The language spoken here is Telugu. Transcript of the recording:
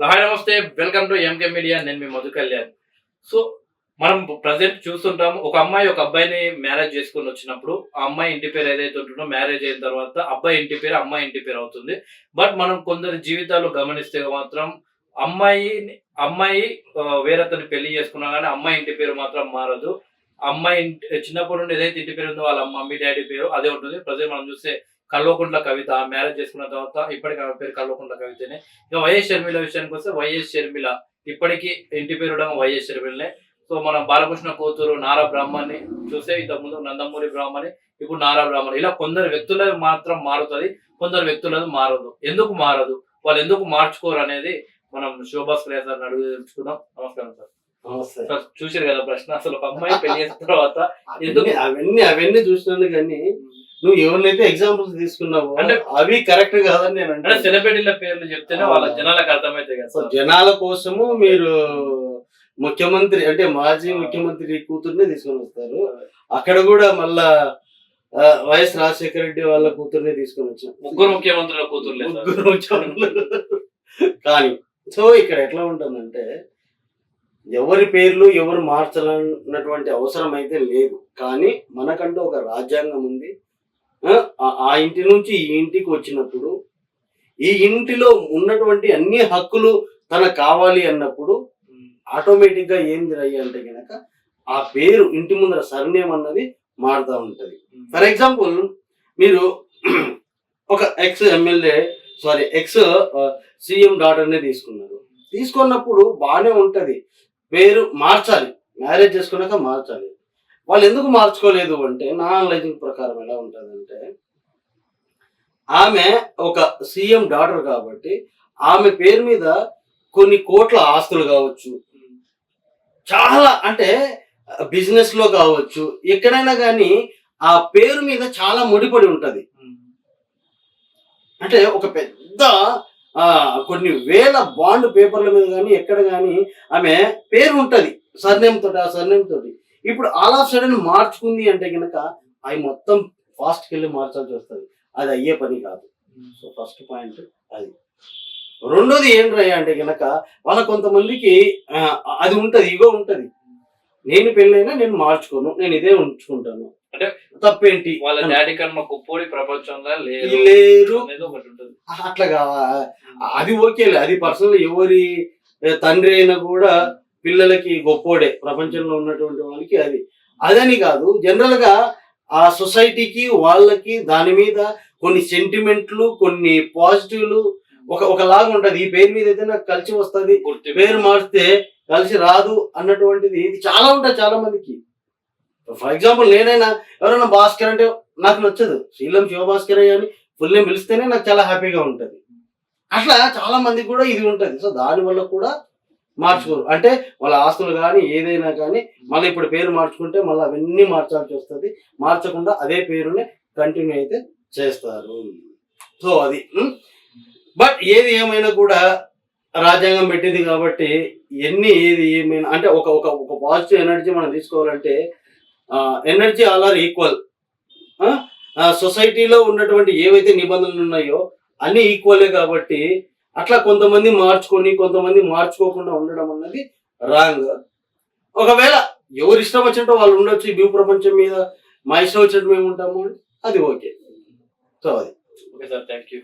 హాయ్ నమస్తే, వెల్కమ్ టు ఎంకే మీడియా. నేను మీ మధు కళ్యాణ్. సో మనం ప్రజెంట్ చూస్తుంటాం, ఒక అమ్మాయి ఒక అబ్బాయిని మ్యారేజ్ చేసుకొని వచ్చినప్పుడు ఆ అమ్మాయి ఇంటి పేరు ఏదైతే ఉంటుందో మ్యారేజ్ అయిన తర్వాత అబ్బాయి ఇంటి పేరు అమ్మాయి ఇంటి పేరు అవుతుంది. బట్ మనం కొందరి జీవితాలు గమనిస్తే మాత్రం అమ్మాయి అమ్మాయి వేరొకరిని పెళ్లి చేసుకున్నా కానీ అమ్మాయి ఇంటి పేరు మాత్రం మారదు. అమ్మాయి చిన్నప్పటి నుండి ఏదైతే ఇంటి పేరు ఉందో వాళ్ళ మమ్మీ డాడీ పేరు అదే ఉంటుంది. ప్రజెంట్ మనం చూస్తే కల్వకుంట్ల కవిత మ్యారేజ్ చేసుకున్న తర్వాత ఇప్పటికి ఆమె పేరు కల్వకుంట్ల కవితనే. ఇక వైఎస్ షర్మిల విషయానికి వస్తే వైఎస్ షర్మిల ఇప్పటికీ ఇంటి పేరు కూడా వైఎస్ షర్మిలనే. సో మనం బాలకృష్ణ కూతురు నారా బ్రాహ్మణి చూస్తే ఇంతకుముందు నందమూరి బ్రాహ్మణి, ఇప్పుడు నారా బ్రాహ్మణి. ఇలా కొందరు వ్యక్తులది మాత్రం మారుతుంది, కొందరు వ్యక్తులది మారదు. ఎందుకు మారదు, వాళ్ళు ఎందుకు మార్చుకోరు అనేది మనం శోభాస్కర్ సార్ అడుగు తెలుసుకుందాం. నమస్కారం సార్. సార్ చూసారు కదా ప్రశ్న, అసలు ఒక అమ్మాయి పెళ్లి చేసిన తర్వాత ఎందుకు అవన్నీ చూసినాను కానీ నువ్వు ఎవరినైతే ఎగ్జాంపుల్స్ తీసుకున్నావు అంటే అవి కరెక్ట్ కాదని నేను అంటే సెలబ్రిటీల పేర్లు చెప్తేనే వాళ్ళ జనాలకు అర్థమైతే కదా. జనాల కోసము మీరు ముఖ్యమంత్రి అంటే మాజీ ముఖ్యమంత్రి కూతుర్ని తీసుకొని వస్తారు. అక్కడ కూడా మళ్ళా వైఎస్ రాజశేఖర రెడ్డి వాళ్ళ కూతుర్ని తీసుకొని వచ్చారు. ముగ్గురు ముఖ్యమంత్రుల కూతుర్లు కానీ సో ఇక్కడ ఎట్లా ఉంటుందంటే ఎవరి పేర్లు ఎవరు మార్చాలన్నటువంటి అవసరం అయితే లేదు. కానీ మనకంటూ ఒక రాజ్యాంగం ఉంది. ఆ ఇంటి నుంచి ఈ ఇంటికి వచ్చినప్పుడు ఈ ఇంటిలో ఉన్నటువంటి అన్ని హక్కులు తనకు కావాలి అన్నప్పుడు ఆటోమేటిక్ గా ఏం జరిగాయి అంటే కనుక ఆ పేరు ఇంటి ముందర సర్నేమ్ అన్నది మారుతూ ఉంటది. ఫర్ ఎగ్జాంపుల్ మీరు ఒక ఎక్స్ సీఎం డాటర్ నే తీసుకున్నప్పుడు బాగానే ఉంటది, పేరు మార్చాలి, మ్యారేజ్ చేసుకున్నాక మార్చాలి. వాళ్ళు ఎందుకు మార్చుకోలేదు అంటే నా అనలైజింగ్ ప్రకారం ఎలా ఉంటుందంటే ఆమె ఒక సీఎం డాటర్ కాబట్టి ఆమె పేరు మీద కొన్ని కోట్ల ఆస్తులు కావచ్చు, చాలా అంటే బిజినెస్ లో కావచ్చు, ఎక్కడైనా కానీ ఆ పేరు మీద చాలా ముడిపడి ఉంటది. అంటే ఒక పెద్ద కొన్ని వేల బాండ్ పేపర్ల మీద కానీ ఎక్కడ కానీ ఆమె పేరు ఉంటది సర్నేమ్ తోటి. ఇప్పుడు ఆల్ ఆఫ్ సడన్ మార్చుకుంది అంటే కనుక అవి మొత్తం ఫాస్ట్కి వెళ్ళి మార్చాల్సి వస్తుంది. అది అయ్యే పని కాదు. సో ఫస్ట్ పాయింట్ అది. రెండోది ఏంటయ్యా అంటే కనుక వాళ్ళ కొంతమందికి అది ఉంటది, ఈగో ఉంటది. నేను పెళ్ళైనా నేను మార్చుకోను, నేను ఇదే ఉంచుకుంటాను అంటే తప్పేంటి, వాళ్ళ డాడీ కన్నా గొప్పోడి ప్రపంచంలో లేరు అట్లాగా. అది ఓకేలే, అది పర్సనల్. ఎవరి తండ్రి అయినా కూడా పిల్లలకి గొప్పోడే ప్రపంచంలో ఉన్నటువంటి వాళ్ళకి. అదని కాదు, జనరల్ గా ఆ సొసైటీకి వాళ్ళకి దాని మీద కొన్ని సెంటిమెంట్లు, కొన్ని పాజిటివ్లు ఒకలాగా ఉంటది. ఈ పేరు మీద అయితే నాకు కలిసి వస్తుంది, పేరు మారిస్తే కలిసి రాదు అన్నటువంటిది ఇది చాలా ఉంటుంది చాలా మందికి. ఫర్ ఎగ్జాంపుల్ నేనైనా ఎవరైనా భాస్కర్ అంటే నాకు నచ్చదు, శీలం శివభాస్కర్ అని ఫుల్ నేమ్ పిలిస్తేనే నాకు చాలా హ్యాపీగా ఉంటది. అట్లా చాలా మందికి కూడా ఇది ఉంటది. సో దానివల్ల కూడా మార్చుకోరు. అంటే వాళ్ళ ఆస్తులు కానీ ఏదైనా కానీ మళ్ళీ ఇప్పుడు పేరు మార్చుకుంటే మళ్ళీ అవన్నీ మార్చాల్సి వస్తుంది. మార్చకుండా అదే పేరునే కంటిన్యూ అయితే చేస్తారు. సో అది. బట్ ఏది ఏమైనా కూడా రాజ్యాంగం పెట్టింది కాబట్టి ఏది ఏమైనా అంటే ఒక పాజిటివ్ ఎనర్జీ మనం తీసుకోవాలంటే ఎనర్జీ ఆల్ ఆర్ ఈక్వల్. సొసైటీలో ఉన్నటువంటి ఏవైతే నిబంధనలు ఉన్నాయో అన్ని ఈక్వలే కాబట్టి అట్లా కొంతమంది మార్చుకొని కొంతమంది మార్చుకోకుండా ఉండడం అన్నది రాంగ్. ఒకవేళ ఎవరు ఇష్టం వచ్చినట్టు వాళ్ళు ఉండొచ్చు ఈ భూ ప్రపంచం మీద, మా ఇష్టం వచ్చినట్టు మేము ఉంటాము, అది ఓకే. సో అది ఓకే సార్, థ్యాంక్ యూ.